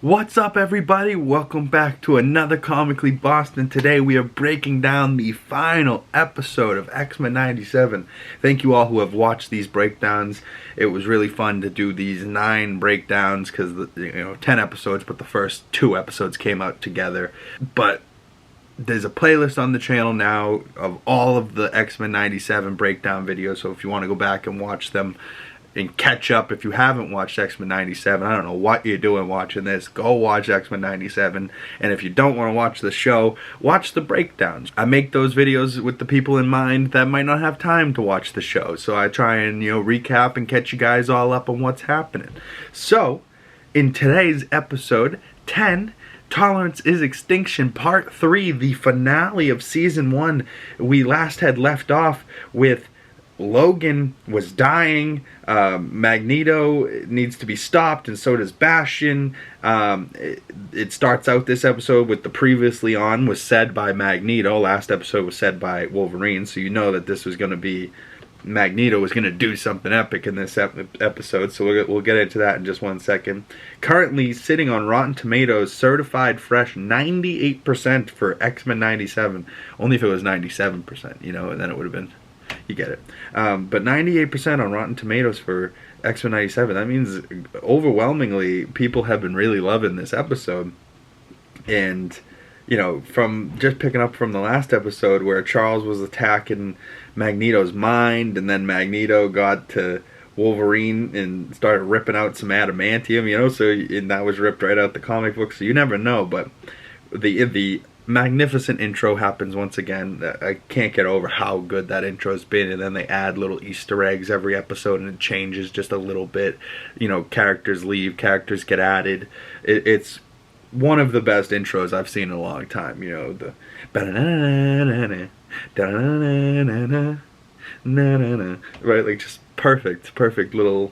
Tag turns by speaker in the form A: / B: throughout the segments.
A: What's up, everybody? Welcome back to another Comically Boston. Today we are breaking down the final episode of X-Men 97. Thank you all who have watched these breakdowns. It was really fun to do these 9 breakdowns because 10 episodes, but the first 2 episodes came out together. But there's a playlist on the channel now of all of the X-Men 97 breakdown videos, so if you want to go back and watch them and catch up, if you haven't watched X-Men 97, I don't know what you're doing watching this, go watch X-Men 97, and if you don't want to watch the show, watch the breakdowns. I make those videos with the people in mind that might not have time to watch the show, so I try and, recap and catch you guys all up on what's happening. So, in today's episode 10, Tolerance is Extinction, Part 3, the finale of Season 1, we last had left off with Logan was dying, Magneto needs to be stopped, and so does Bastion. It starts out this episode with the previously on was said by Magneto. Last episode was said by Wolverine, so you know that this was going to be Magneto was going to do something epic in this episode, so we'll get into that in just one second. Currently sitting on Rotten Tomatoes, certified fresh 98% for X-Men 97. Only if it was 97%, and then it would have been... You get it. But 98% on Rotten Tomatoes for X-Men 97. That means overwhelmingly people have been really loving this episode. And, from just picking up from the last episode where Charles was attacking Magneto's mind, and then Magneto got to Wolverine and started ripping out some adamantium, and that was ripped right out the comic book, so you never know. But the magnificent intro happens once again. I can't get over how good that intro's been, and then they add little Easter eggs every episode and it changes just a little bit. Characters leave, characters get added. It's one of the best intros I've seen in a long time. The right, like just perfect little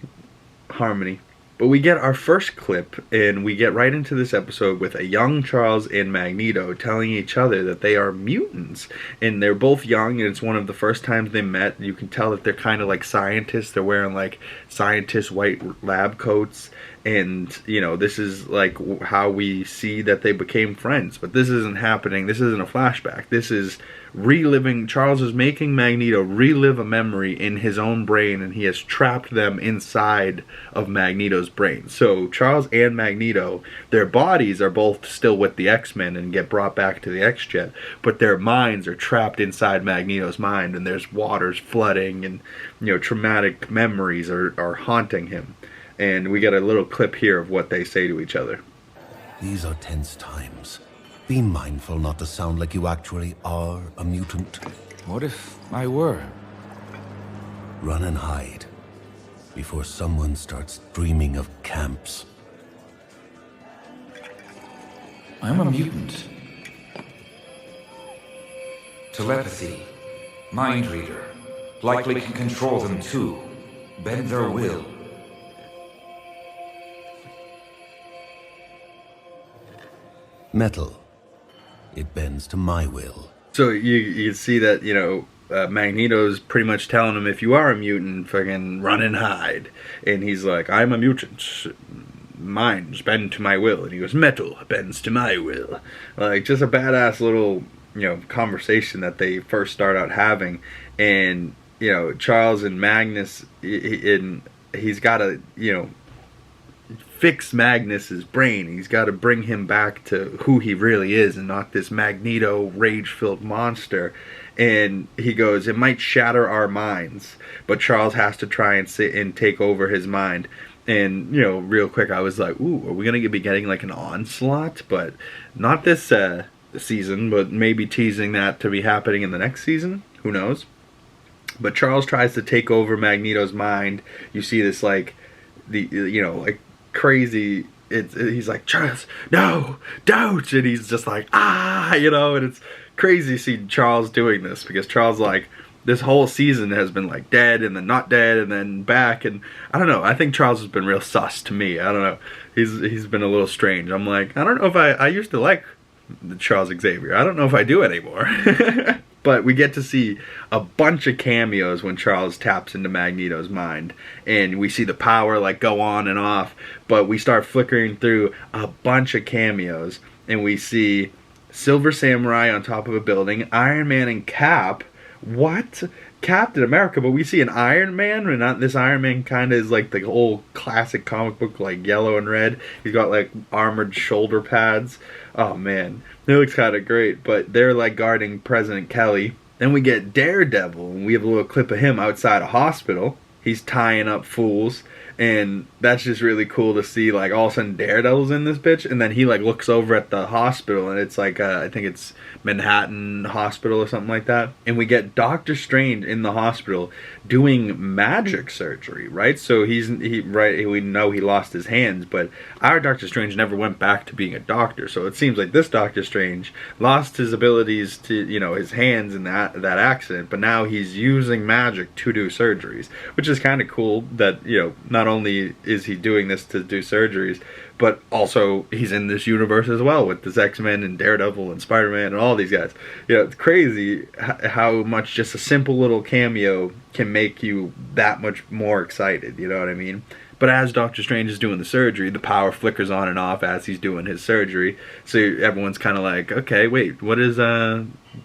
A: harmony. But we get our first clip, and we get right into this episode with a young Charles and Magneto telling each other that they are mutants. And they're both young, and it's one of the first times they met. You can tell that they're kind of like scientists. They're wearing like scientist white lab coats. And, this is like how we see that they became friends. But this isn't happening. This isn't a flashback. This is reliving. Charles is making Magneto relive a memory in his own brain, and he has trapped them inside of Magneto's brain. So Charles and Magneto, their bodies are both still with the X-Men and get brought back to the X-Jet, but their minds are trapped inside Magneto's mind, and there's waters flooding, and traumatic memories are haunting him. And we get a little clip here of what they say to each other.
B: These are tense times. Be mindful not to sound like you actually are a mutant.
C: What if I were?
B: Run and hide before someone starts dreaming of camps.
C: I'm a mutant. Telepathy, mind reader, likely can control them too, bend their will.
B: Metal. It bends to my will.
A: So you see that, Magneto's pretty much telling him, if you are a mutant, fucking run and hide. And he's like, I'm a mutant. Minds bend to my will. And he goes, metal bends to my will. Like, just a badass little, conversation that they first start out having. And, Charles and Magnus, he's got to, fix Magnus's brain. He's got to bring him back to who he really is and not this Magneto rage-filled monster. And he goes, it might shatter our minds, but Charles has to try and sit and take over his mind. And, real quick, I was like, ooh, are we going to be getting like an onslaught? But not this season, but maybe teasing that to be happening in the next season. Who knows? But Charles tries to take over Magneto's mind. You see this like, crazy. He's like, Charles, no, don't, and he's just like, and it's crazy to see Charles doing this, because Charles, like, this whole season has been like dead and then not dead and then back, and I don't know, I think Charles has been real sus to me. I don't know, he's been a little strange. I'm like, I don't know if I used to like Charles Xavier. I don't know if I do anymore. But we get to see a bunch of cameos when Charles taps into Magneto's mind. And we see the power like go on and off. But we start flickering through a bunch of cameos. And we see Silver Samurai on top of a building, Iron Man and Cap. What? Captain America, but we see an Iron Man, and not this Iron Man kind of is like the old classic comic book, like yellow and red. He's got like armored shoulder pads. Oh man, it looks kind of great, but they're like guarding President Kelly. Then we get Daredevil, and we have a little clip of him outside a hospital. He's tying up fools, and that's just really cool to see. Like all of a sudden Daredevil's in this bitch, and then he like looks over at the hospital, and it's like I think it's Manhattan Hospital or something like that. And we get Doctor Strange in the hospital doing magic surgery, right? So we know he lost his hands, but our Doctor Strange never went back to being a doctor. So it seems like this Doctor Strange lost his abilities to, you know, his hands in that accident, but now he's using magic to do surgeries, which is kind of cool that, you know, not only is he doing this to do surgeries, but also he's in this universe as well with this X-Men and Daredevil and Spider-Man and all these guys. You know, it's crazy how much just a simple little cameo can make you that much more excited, you know what I mean? But as Doctor Strange is doing the surgery, the power flickers on and off as he's doing his surgery. So everyone's kind of like, okay, wait, what is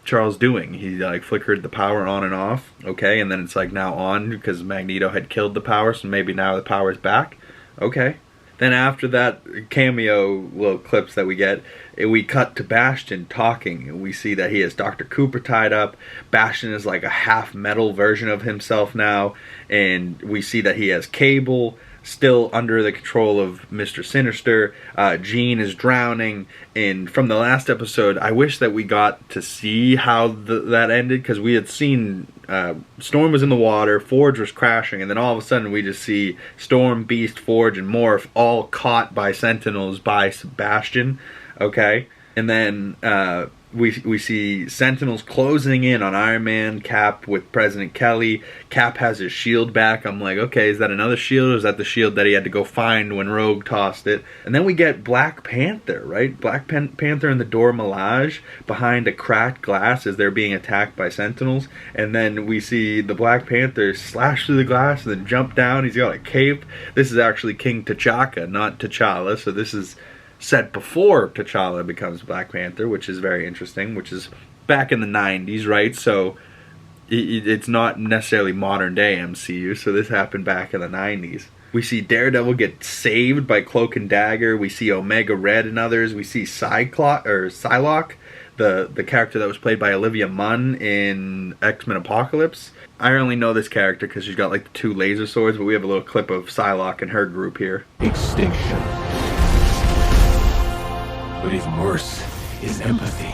A: Charles doing? He like flickered the power on and off. Okay, and then it's like now on because Magneto had killed the power, so maybe now the power's back. Okay. Then after that cameo little clips that we get, we cut to Bastion talking, and we see that he has Dr. Cooper tied up. Bastion is like a half metal version of himself now, and we see that he has Cable still under the control of Mr. Sinister. Jean is drowning, and from the last episode, I wish that we got to see how that ended, because we had seen Storm was in the water, Forge was crashing, and then all of a sudden we just see Storm, Beast, Forge, and Morph all caught by Sentinels by Sebastian, okay? And then we see Sentinels closing in on Iron Man, Cap with President Kelly. Cap has his shield back. I'm like, okay, is that another shield, or is that the shield that he had to go find when Rogue tossed it? And then we get Black Panther, right? Black Panther in the Dora Milaje behind a cracked glass as they're being attacked by Sentinels. And then we see the Black Panther slash through the glass and then jump down. He's got a cape. This is actually King T'Chaka, not T'Challa. So this is set before T'Challa becomes Black Panther, which is very interesting, which is back in the 90s, right? So it's not necessarily modern day MCU, so this happened back in the 90s. We see Daredevil get saved by Cloak and Dagger. We see Omega Red and others. We see Psylocke, the character that was played by Olivia Munn in X-Men Apocalypse. I only know this character because she's got like the two laser swords, but we have a little clip of Psylocke and her group here.
D: Extinction. But even worse is empathy.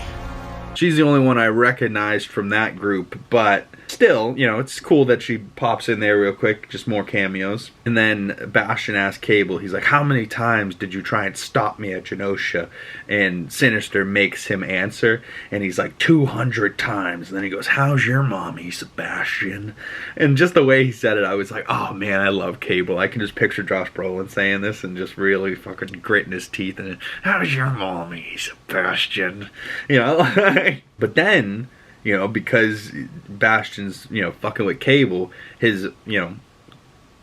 A: She's the only one I recognized from that group, but still, you know, it's cool that she pops in there real quick, just more cameos. And then Bastion asks Cable, he's like, how many times did you try and stop me at Genosha? And Sinister makes him answer, and he's like, 200 times. And then he goes, how's your mommy, Sebastian? And just the way he said it, I was like, oh man, I love Cable. I can just picture Josh Brolin saying this and just really fucking gritting his teeth and how's your mommy, Sebastian? You know, but then, you know, because Bastion's, you know, fucking with Cable, his, you know,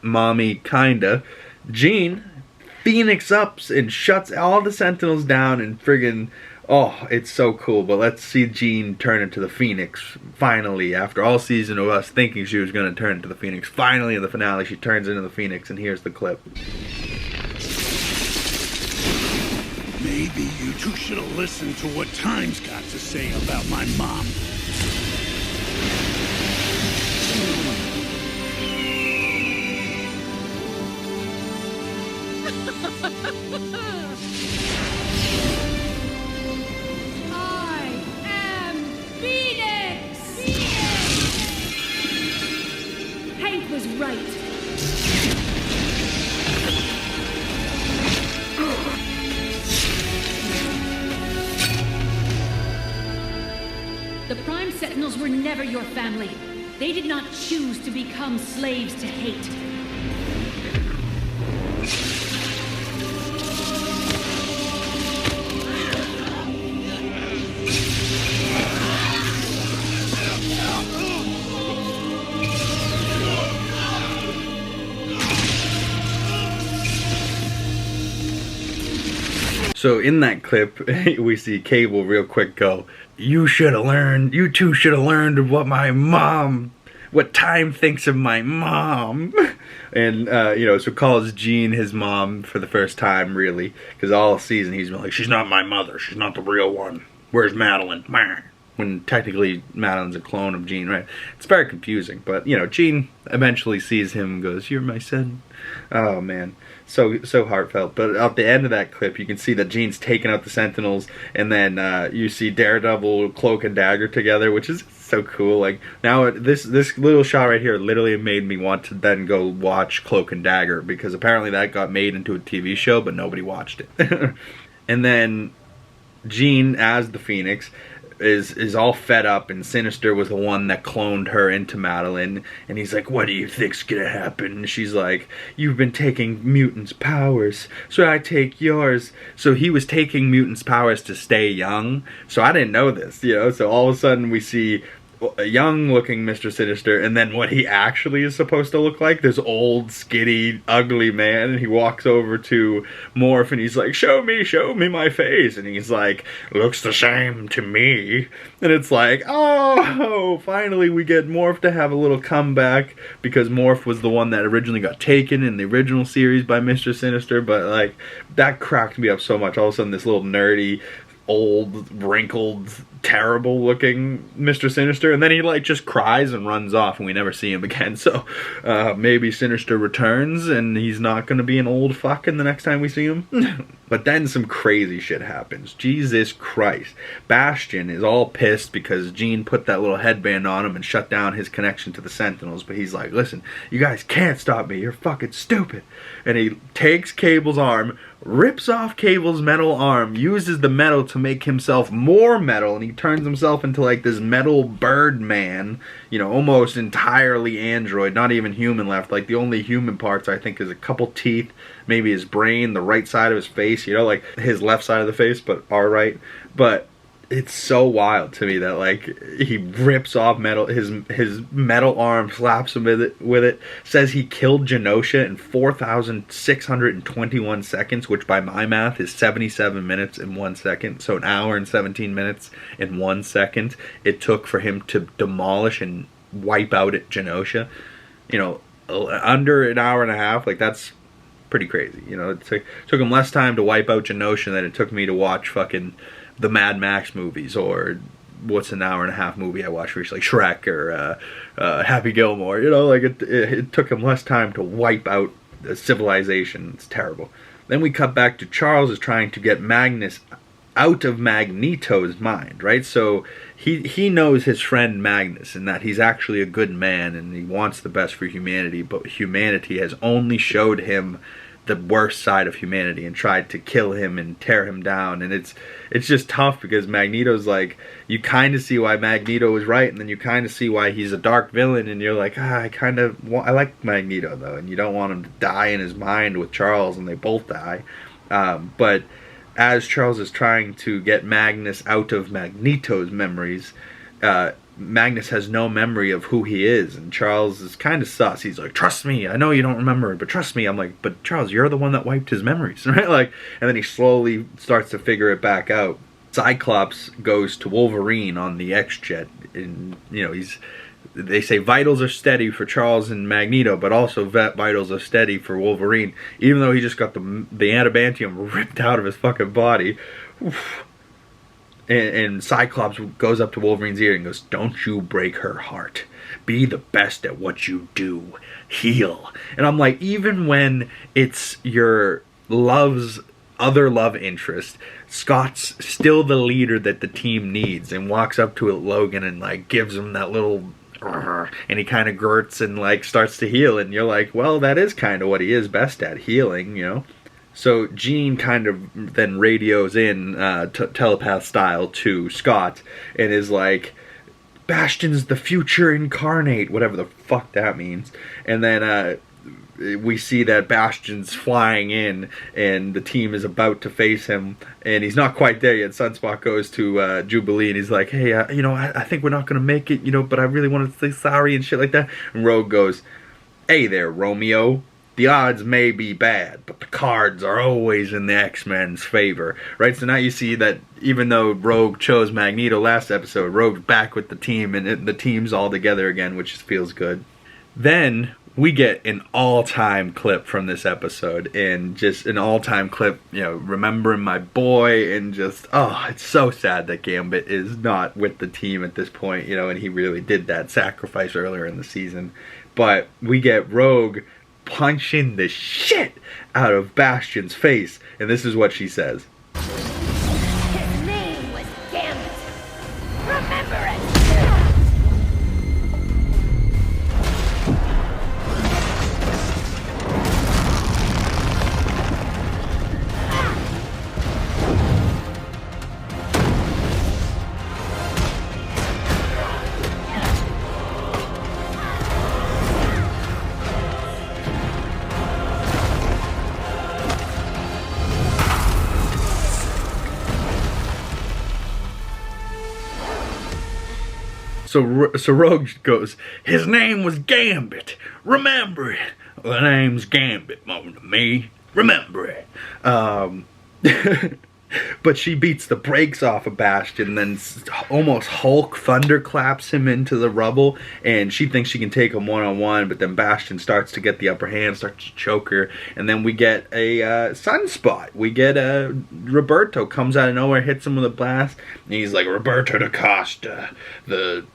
A: mommy kinda, Jean Phoenix ups and shuts all the Sentinels down and friggin', oh, it's so cool. But let's see Jean turn into the Phoenix, finally, after all season of us thinking she was gonna turn into the Phoenix. Finally, in the finale, she turns into the Phoenix, and here's the clip.
E: Maybe you two should have listened to what Time's got to say about my mom.
F: I am Phoenix! Hank was right. The Prime Sentinels were never your family. They did not choose to become slaves to hate.
A: So in that clip, we see Cable real quick go, you two should have learned what time thinks of my mom. And, so calls Jean his mom for the first time, really. Because all season he's been like, she's not my mother, she's not the real one. Where's Madeline? When technically Madeline's a clone of Jean, right? It's very confusing, but, Jean eventually sees him and goes, you're my son. Oh, man. So heartfelt. But at the end of that clip, you can see that Jean's taking out the Sentinels, and then you see Daredevil, Cloak, and Dagger together, which is so cool. Like, now this little shot right here literally made me want to then go watch Cloak and Dagger, because apparently that got made into a TV show, but nobody watched it. And then Jean, as the Phoenix, is all fed up, and Sinister was the one that cloned her into Madeline, and he's like, what do you think's gonna happen? And she's like, you've been taking mutants' powers, so I take yours. So he was taking mutants' powers to stay young, so I didn't know this, so all of a sudden we see a young looking Mr. Sinister, and then what he actually is supposed to look like, this old, skinny, ugly man, and he walks over to Morph and he's like, show me my face, and he's like, looks the same to me. And it's like, oh, finally we get Morph to have a little comeback, because Morph was the one that originally got taken in the original series by Mr. Sinister. But like, that cracked me up so much. All of a sudden this little nerdy, old, wrinkled, terrible looking Mr. Sinister, and then he like just cries and runs off, and we never see him again. So maybe Sinister returns and he's not gonna be an old fuck in the next time we see him. But then some crazy shit happens. Jesus Christ. Bastion is all pissed because Jean put that little headband on him and shut down his connection to the Sentinels, but he's like, listen, you guys can't stop me, you're fucking stupid. And he takes Cable's arm, rips off Cable's metal arm, uses the metal to make himself more metal, and he turns himself into like this metal bird man, almost entirely android, not even human left. Like, the only human parts I think is a couple teeth, maybe his brain, the right side of his face, like his left side of the face, but our right. But it's so wild to me that like he rips off his metal arm, slaps him with it, says he killed Genosha in 4,621 seconds, which by my math is 77 minutes and 1 second. So an hour and 17 minutes and 1 second it took for him to demolish and wipe out at Genosha. Under an hour and a half. Like, that's pretty crazy. It took him less time to wipe out Genosha than it took me to watch fucking the Mad Max movies, or what's an hour and a half movie I watched recently, like Shrek or Happy Gilmore. It took him less time to wipe out the civilization. It's terrible. Then we cut back to Charles is trying to get Magnus out of Magneto's mind, right? So he knows his friend Magnus, and that he's actually a good man and he wants the best for humanity, but humanity has only showed him the worst side of humanity and tried to kill him and tear him down. And it's just tough, because Magneto's like, you kind of see why Magneto was right, and then you kind of see why he's a dark villain, and you're like, I like Magneto though, and you don't want him to die in his mind with Charles, and they both die. But as Charles is trying to get Magnus out of Magneto's memories, Magnus has no memory of who he is, and Charles is kind of sus. He's like, trust me, I know you don't remember it, but trust me. I'm like, but Charles, you're the one that wiped his memories, right? Like, and then he slowly starts to figure it back out. Cyclops goes to Wolverine on the X-Jet, and they say vitals are steady for Charles and Magneto, but also vitals are steady for Wolverine, even though he just got the adamantium ripped out of his fucking body. Oof. And Cyclops goes up to Wolverine's ear and goes, don't you break her heart. Be the best at what you do. Heal. And I'm like, even when it's your other love interest, Scott's still the leader that the team needs, and walks up to Logan and like gives him that little, and he kind of grunts and like starts to heal, and you're like, well, that is kind of what he is best at, healing, So Jean kind of then radios in telepath style to Scott and is like, Bastion's the future incarnate, whatever the fuck that means. And then we see that Bastion's flying in and the team is about to face him, and he's not quite there yet. Sunspot goes to Jubilee and he's like, hey, I think we're not going to make it, but I really wanted to say sorry and shit like that. And Rogue goes, hey there, Romeo. the odds may be bad, but the cards are always in the X-Men's favor, right? So now you see that even though Rogue chose Magneto last episode, Rogue's back with the team, and the team's all together again, which feels good. Then we get an all-time clip from this episode, and just an all-time clip, you know, remembering my boy, and just, oh, it's so sad that Gambit is not with the team at this point, you know, and he really did that sacrifice earlier in the season. But we get Rogue punching the shit out of Bastion's face, and this is what she says.
G: His name was Gambit. Remember it!
A: So Rogue goes, his name was Gambit. Remember it. The name's Gambit, Mom, to me. Remember it. But she beats the brakes off of Bastion, then almost Hulk thunderclaps him into the rubble, and she thinks she can take him one-on-one, but then Bastion starts to get the upper hand, starts to choke her, and then we get a sunspot. We get Roberto comes out of nowhere, hits him with a blast, and he's like, Roberto da Costa, the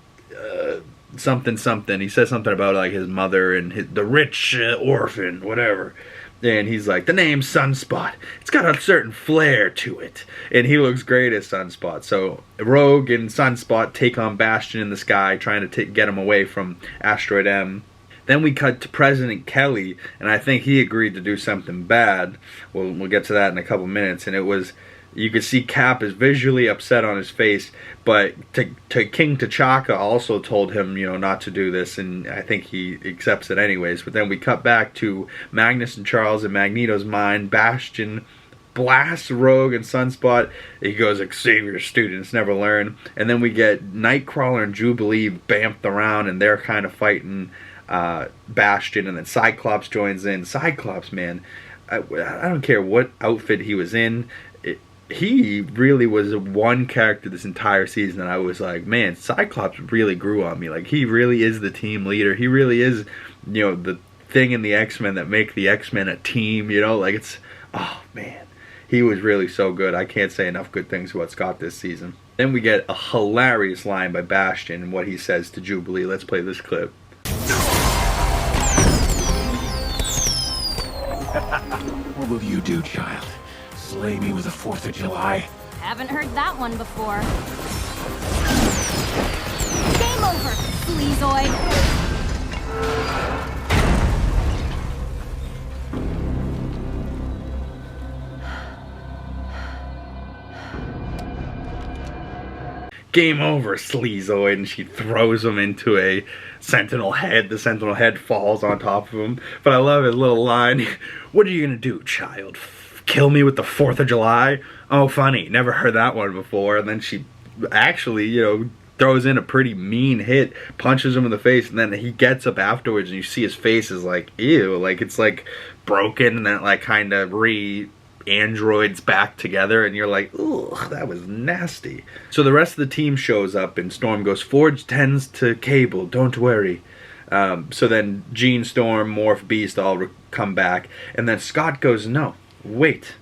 A: something something. He says something about like his mother and the rich orphan, whatever. And he's like, the name's Sunspot. It's got a certain flair to it. And he looks great as Sunspot. So Rogue and Sunspot take on Bastion in the sky, trying to get him away from Asteroid M. Then we cut to President Kelly, and I think he agreed to do something bad. We'll get to that in a couple minutes. And it was, you could see Cap is visually upset on his face, but King T'Chaka also told him, you know, not to do this, and I think he accepts it anyways. But then we cut back to Magnus and Charles in Magneto's mind. Bastion blasts Rogue and Sunspot. He goes, Xavier students never learn. And then we get Nightcrawler and Jubilee bamfed around, and they're kind of fighting Bastion, and then Cyclops joins in. Cyclops, man, I don't care what outfit he was in. He really was one character this entire season that I was like, man, Cyclops really grew on me. Like, he really is the team leader. He really is, you know, the thing in the X-Men that make the X-Men a team, you know? Like, it's, oh, man. He was really so good. I can't say enough good things about Scott this season. Then we get a hilarious line by Bastion and what he says to Jubilee. Let's play this clip.
D: What will you do, child? Slay me with the 4th of July?
G: Haven't heard that one before. Game over, Sleazoid!
A: Game over, Sleazoid, and she throws him into a Sentinel head. The Sentinel head falls on top of him. But I love his little line. What are you gonna do, child? Kill me with the 4th of July? Oh, funny. Never heard that one before. And then she actually, you know, throws in a pretty mean hit, punches him in the face, and then he gets up afterwards, and you see his face is like, ew. Like, it's like broken, and then it like kind of androids back together, and you're like, ugh, that was nasty. So the rest of the team shows up, and Storm goes, Forge tends to Cable, don't worry. So then Jean, Storm, Morph, Beast all come back, and then Scott goes, no, wait.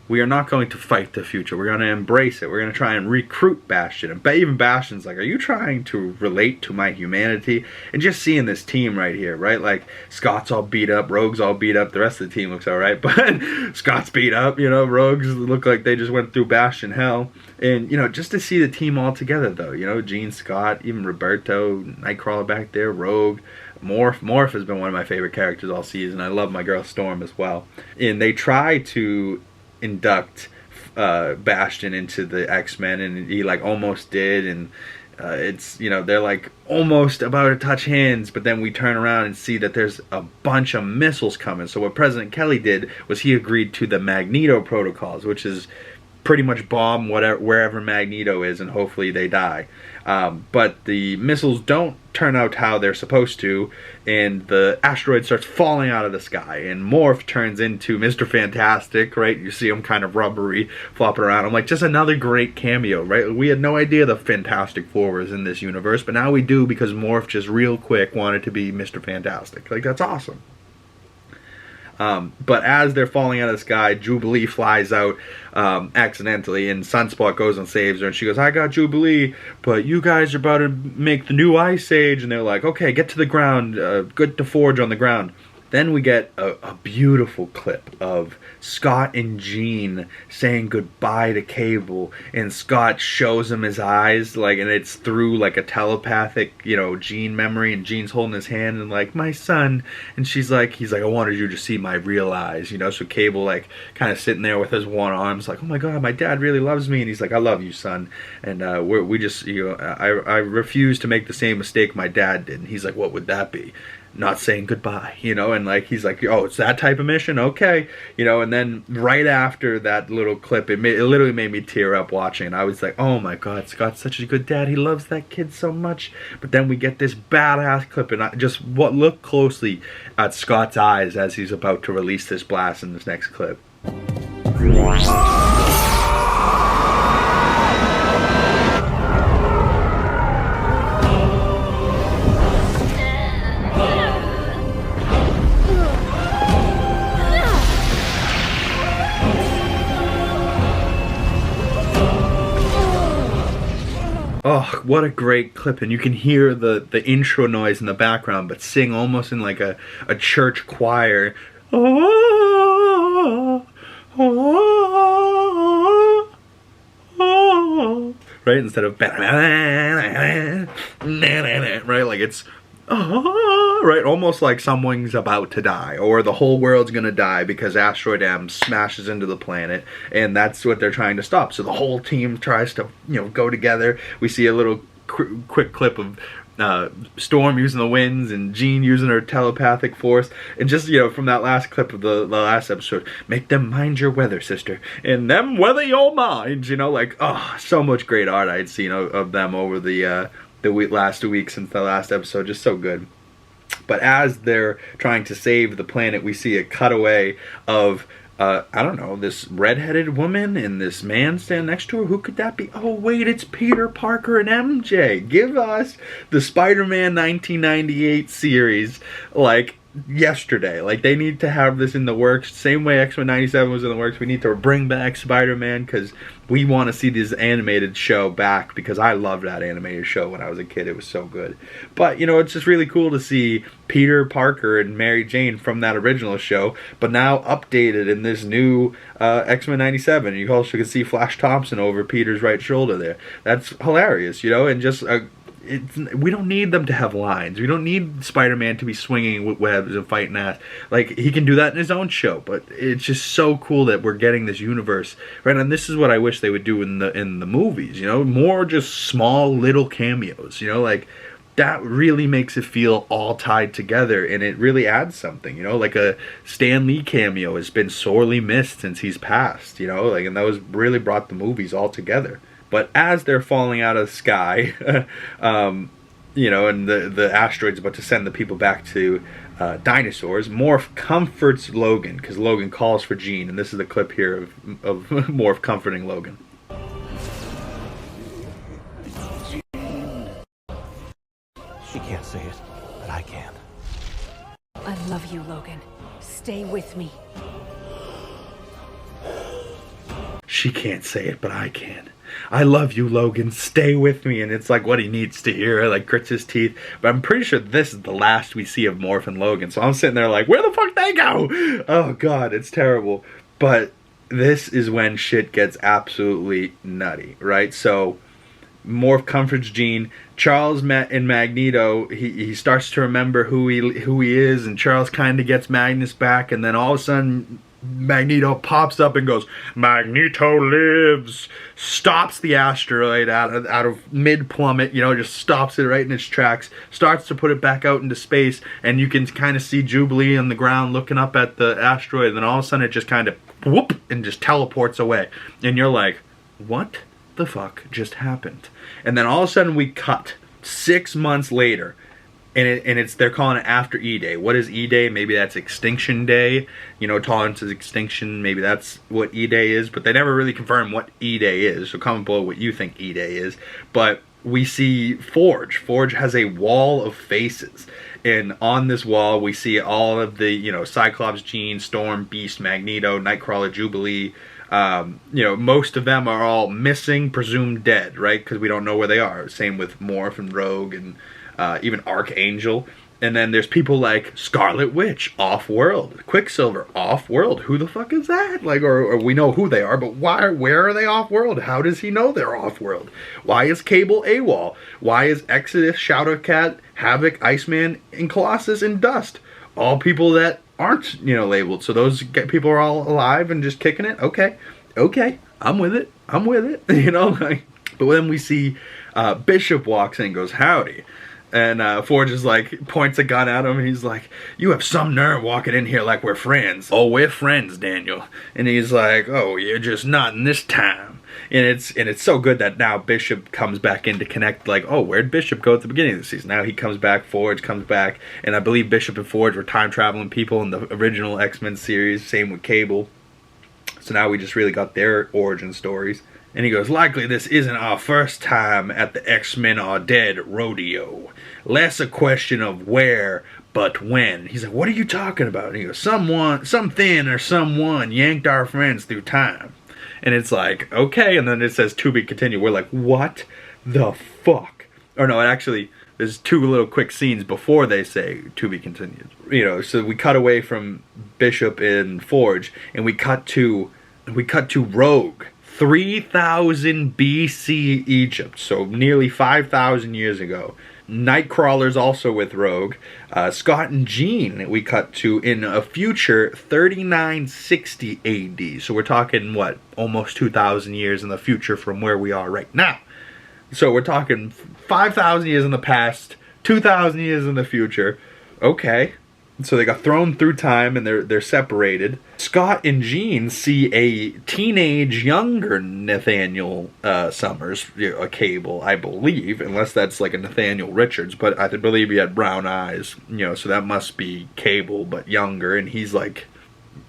A: We are not going to fight the future. We're going to embrace it. We're going to try and recruit Bastion. And even Bastion's like, are you trying to relate to my humanity? And just seeing this team right here, right? Like, Scott's all beat up, Rogue's all beat up. The rest of the team looks alright, but Scott's beat up, you know, Rogues look like they just went through Bastion hell. And, you know, just to see the team all together, though, you know, Jean, Scott, even Roberto, Nightcrawler back there, Rogue, Morph has been one of my favorite characters all season. I love my girl Storm as well. And they try to induct Bastion into the X-Men, and he like almost did, and it's, you know, they're like almost about to touch hands, but then we turn around and see that there's a bunch of missiles coming. So what President Kelly did was he agreed to the Magneto protocols, which is pretty much bomb wherever Magneto is, and hopefully they die. But the missiles don't turn out how they're supposed to, and the asteroid starts falling out of the sky, and Morph turns into Mr. Fantastic, right? You see him kind of rubbery, flopping around. I'm like, just another great cameo, right? We had no idea the Fantastic Four was in this universe, but now we do, because Morph just real quick wanted to be Mr. Fantastic. Like, that's awesome. But as they're falling out of the sky, Jubilee flies out accidentally, and Sunspot goes and saves her, and she goes, I got Jubilee, but you guys are about to make the new Ice Age. And they're like, okay, get to the ground, good to forge on the ground. Then we get a beautiful clip of Scott and Jean saying goodbye to Cable, and Scott shows him his eyes, like, and it's through like a telepathic, you know, Jean memory, and Jean's holding his hand and like, my son, and he's like, I wanted you to see my real eyes, you know. So Cable like kind of sitting there with his one arm, it's like, oh my god, my dad really loves me, and he's like, I love you, son, and we just, you know, I refuse to make the same mistake my dad did, and he's like, what would that be? Not saying goodbye, you know. And like, he's like, oh, it's that type of mission, okay, you know. And then right after that little clip, it literally made me tear up watching, and I was like, oh my god, Scott's such a good dad, he loves that kid so much. But then we get this badass clip, and look closely at Scott's eyes as he's about to release this blast in this next clip. Oh, what a great clip, and you can hear the intro noise in the background, but sing almost in like a church choir. Oh, oh, oh, right? Instead of right, like it's right, almost like someone's about to die, or the whole world's gonna die because Asteroid M smashes into the planet, and that's what they're trying to stop. So the whole team tries to, you know, go together. We see a little quick clip of Storm using the winds and Jean using her telepathic force, and just, you know, from that last clip of the last episode, make them mind your weather, sister, and them weather your minds, you know. Like, oh, so much great art I'd seen of them over the last 2 weeks since the last episode. Just so good. But as they're trying to save the planet, we see a cutaway of I don't know, this redheaded woman and this man standing next to her. Who could that be? Oh wait, it's Peter Parker and MJ. Give us the Spider-Man 1998 series like yesterday. Like, they need to have this in the works. Same way X-Men 97 was in the works. We need to bring back Spider-Man, because we want to see this animated show back, because I loved that animated show when I was a kid. It was so good. But, you know, it's just really cool to see Peter Parker and Mary Jane from that original show, but now updated in this new X-Men 97. You also can see Flash Thompson over Peter's right shoulder there. That's hilarious, you know, and just we don't need them to have lines. We don't need Spider-Man to be swinging with webs and fighting ass. Like, he can do that in his own show, but it's just so cool that we're getting this universe, right? And this is what I wish they would do in the movies, you know? More just small little cameos, you know? Like, that really makes it feel all tied together, and it really adds something, you know? Like, a Stan Lee cameo has been sorely missed since he's passed, you know? Like, and that was really brought the movies all together. But as they're falling out of the sky, you know, and the asteroid's about to send the people back to dinosaurs, Morph comforts Logan, because Logan calls for Jean, and this is the clip here of Morph comforting Logan.
D: She can't say it, but I can.
F: I love you, Logan. Stay with me.
A: She can't say it, but I can. I love you, Logan. Stay with me. And it's like what he needs to hear. Like, grits his teeth. But I'm pretty sure this is the last we see of Morph and Logan. So I'm sitting there like, where the fuck they go? Oh, God, it's terrible. But this is when shit gets absolutely nutty, right? So Morph comforts Jean. Charles and Magneto, he starts to remember who he is. And Charles kind of gets Magnus back. And then all of a sudden, Magneto pops up and goes, Magneto lives, stops the asteroid out of mid-plummet, you know, just stops it right in its tracks, starts to put it back out into space, and you can kind of see Jubilee on the ground looking up at the asteroid, and then all of a sudden it just kind of whoop and just teleports away. And you're like, what the fuck just happened? And then all of a sudden we cut 6 months later, and they're calling it after E-Day. What is E-Day? Maybe that's Extinction Day. You know, tolerance is extinction. Maybe that's what E-Day is. But they never really confirm what E-Day is. So comment below what you think E-Day is. But we see Forge. Forge has a wall of faces. And on this wall, we see all of the, you know, Cyclops, Jean, Storm, Beast, Magneto, Nightcrawler, Jubilee. You know, most of them are all missing, presumed dead, right? Because we don't know where they are. Same with Morph and Rogue and even Archangel. And then there's people like Scarlet Witch, off-world. Quicksilver, off-world. Who the fuck is that? Like, or we know who they are, but why? Where are they off-world? How does he know they're off-world? Why is Cable AWOL? Why is Exodus, Shadowcat, Havoc, Iceman, and Colossus in Dust? All people that aren't, you know, labeled. So those people are all alive and just kicking it? Okay. Okay. I'm with it. I'm with it. You know, like, but then we see Bishop walks in and goes, howdy. And Forge is like, points a gun at him, and he's like, you have some nerve walking in here like we're friends. Oh, we're friends, Daniel. And he's like, oh, you're just not in this time. And it's so good that now Bishop comes back in to connect, like, oh, where'd Bishop go at the beginning of the season? Now he comes back, Forge comes back, and I believe Bishop and Forge were time-traveling people in the original X-Men series, same with Cable. So now we just really got their origin stories. And he goes, likely this isn't our first time at the X-Men Are Dead rodeo. Less a question of where, but when. He's like, what are you talking about? And he goes, something or someone yanked our friends through time. And it's like, okay. And then it says, to be continued. We're like, what the fuck? Or no, actually, there's two little quick scenes before they say, to be continued. You know, so we cut away from Bishop and Forge, and we cut to Rogue. 3000 BC Egypt, so nearly 5,000 years ago. Nightcrawler's also with Rogue. Scott and Jean we cut to in a future 3960 AD. So we're talking, what, almost 2,000 years in the future from where we are right now. So we're talking 5,000 years in the past, 2,000 years in the future. Okay. So they got thrown through time and they're separated. Scott and Jean see a teenage younger Nathaniel Summers, a Cable, I believe, unless that's like a Nathaniel Richards, but I believe he had brown eyes, you know, so that must be Cable, but younger, and he's like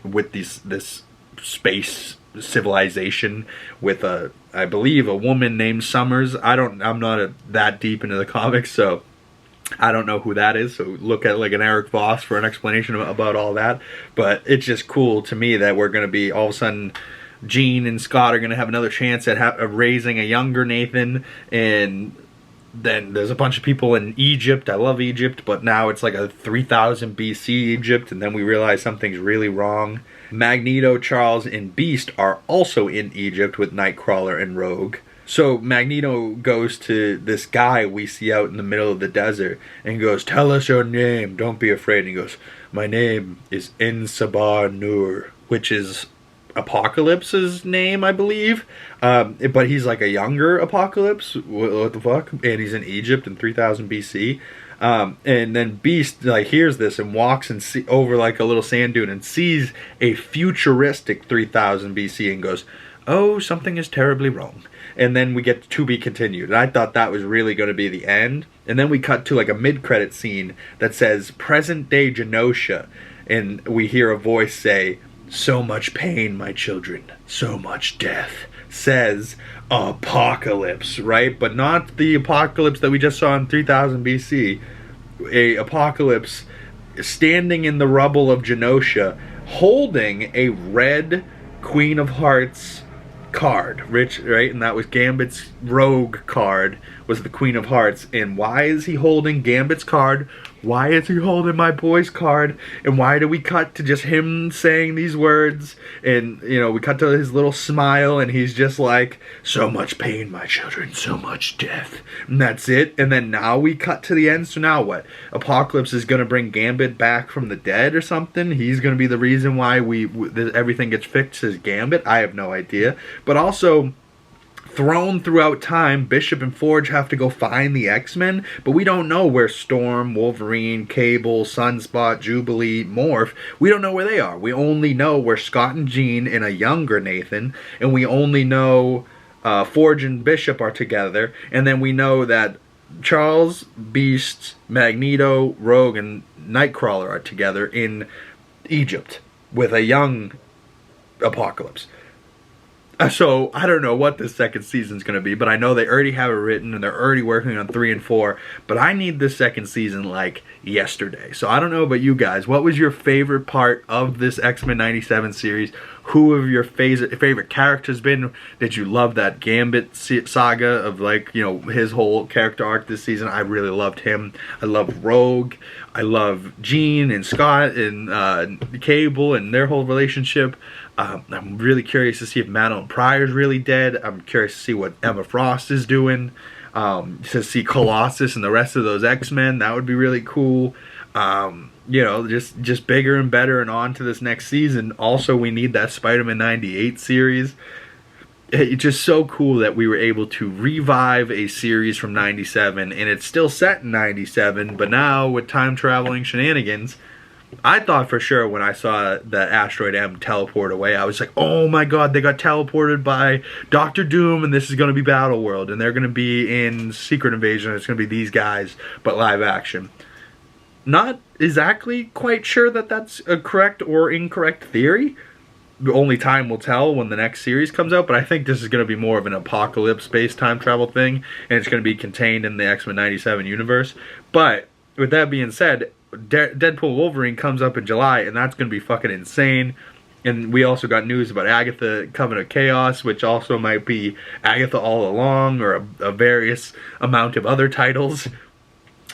A: with this space civilization with I believe a woman named Summers. I'm not that deep into the comics, so I don't know who that is, so look at like an Eric Voss for an explanation about all that. But it's just cool to me that we're going to be, all of a sudden, Jean and Scott are going to have another chance at raising a younger Nathan. And then there's a bunch of people in Egypt. I love Egypt, but now it's like a 3000 BC Egypt. And then we realize something's really wrong. Magneto, Charles, and Beast are also in Egypt with Nightcrawler and Rogue. So Magneto goes to this guy we see out in the middle of the desert and goes, tell us your name, don't be afraid. And he goes, my name is Insabar Nur, which is Apocalypse's name, I believe. But he's like a younger Apocalypse. What the fuck? And he's in Egypt in 3000 BC. And then Beast like hears this and walks and over like a little sand dune and sees a futuristic 3000 BC and goes, oh, something is terribly wrong. And then we get to be continued. And I thought that was really going to be the end. And then we cut to like a mid-credit scene that says present day Genosha. And we hear a voice say, so much pain, my children, so much death. Says Apocalypse, right? But not the Apocalypse that we just saw in 3000 BC. A Apocalypse standing in the rubble of Genosha holding a red Queen of Hearts card, right? And that was Gambit's Rogue card, was the Queen of Hearts. And why is he holding Gambit's card Why is he holding my boy's card? And why do we cut to just him saying these words? And, you know, we cut to his little smile and he's just like, so much pain, my children, so much death. And that's it. And then now we cut to the end. So now what? Apocalypse is going to bring Gambit back from the dead or something? He's going to be the reason why everything gets fixed as Gambit? I have no idea. But also, thrown throughout time, Bishop and Forge have to go find the X-Men, but we don't know where Storm, Wolverine, Cable, Sunspot, Jubilee, Morph, we don't know where they are. We only know where Scott and Jean and a younger Nathan, and we only know Forge and Bishop are together, and then we know that Charles, Beast, Magneto, Rogue, and Nightcrawler are together in Egypt with a young Apocalypse. So, I don't know what this second season's going to be, but I know they already have it written, and they're already working on 3 and 4, but I need this second season, like, yesterday. So, I don't know about you guys. What was your favorite part of this X-Men 97 series? Who have your favorite characters been? Did you love that Gambit saga of, like, you know, his whole character arc this season? I really loved him. I love Rogue. I love Jean and Scott and Cable and their whole relationship. I'm really curious to see if Madeline Pryor's really dead. I'm curious to see what Emma Frost is doing. To see Colossus and the rest of those X-Men, that would be really cool. You know, just bigger and better and on to this next season. Also, we need that Spider-Man 98 series. It's just so cool that we were able to revive a series from 97, and it's still set in 97, but now with time-traveling shenanigans, I thought for sure when I saw that Asteroid M teleport away, I was like, oh my god, they got teleported by Doctor Doom, and this is going to be Battle World, and they're going to be in Secret Invasion, it's going to be these guys, but live action. Not exactly quite sure that that's a correct or incorrect theory. Only time will tell when the next series comes out, but I think this is going to be more of an apocalypse-based time travel thing, and it's going to be contained in the X-Men 97 universe. But, with that being said, Deadpool Wolverine comes up in July, and that's going to be fucking insane. And we also got news about Agatha Covenant of Chaos, which also might be Agatha All Along, or a various amount of other titles.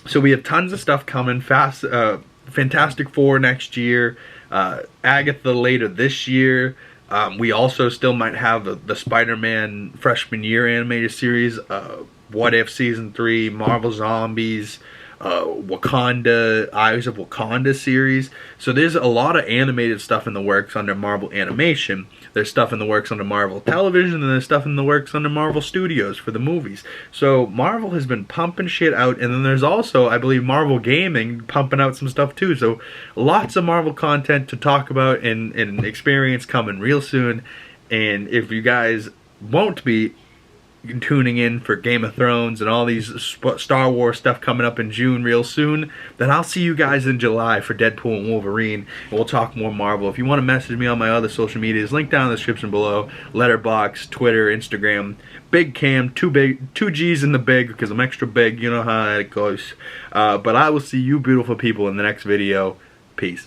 A: So we have tons of stuff coming. Fantastic Four next year. Agatha later this year. We also still might have the Spider-Man freshman year animated series. What If Season 3. Marvel Zombies. Wakanda, Eyes of Wakanda series. So there's a lot of animated stuff in the works under Marvel Animation. There's stuff in the works under Marvel Television, and there's stuff in the works under Marvel Studios for the movies. So Marvel has been pumping shit out, and then there's also, I believe, Marvel Gaming pumping out some stuff too. So lots of Marvel content to talk about and experience coming real soon. And if you guys won't be tuning in for Game of Thrones and all these Star Wars stuff coming up in June real soon, then I'll see you guys in July for Deadpool and Wolverine, and we'll talk more Marvel. If you want to message me on my other social medias, link down in the description below. Letterboxd, Twitter, Instagram. Big Cam, two G's in the big, because I'm extra big, you know how it goes. But I will see you beautiful people in the next video. Peace.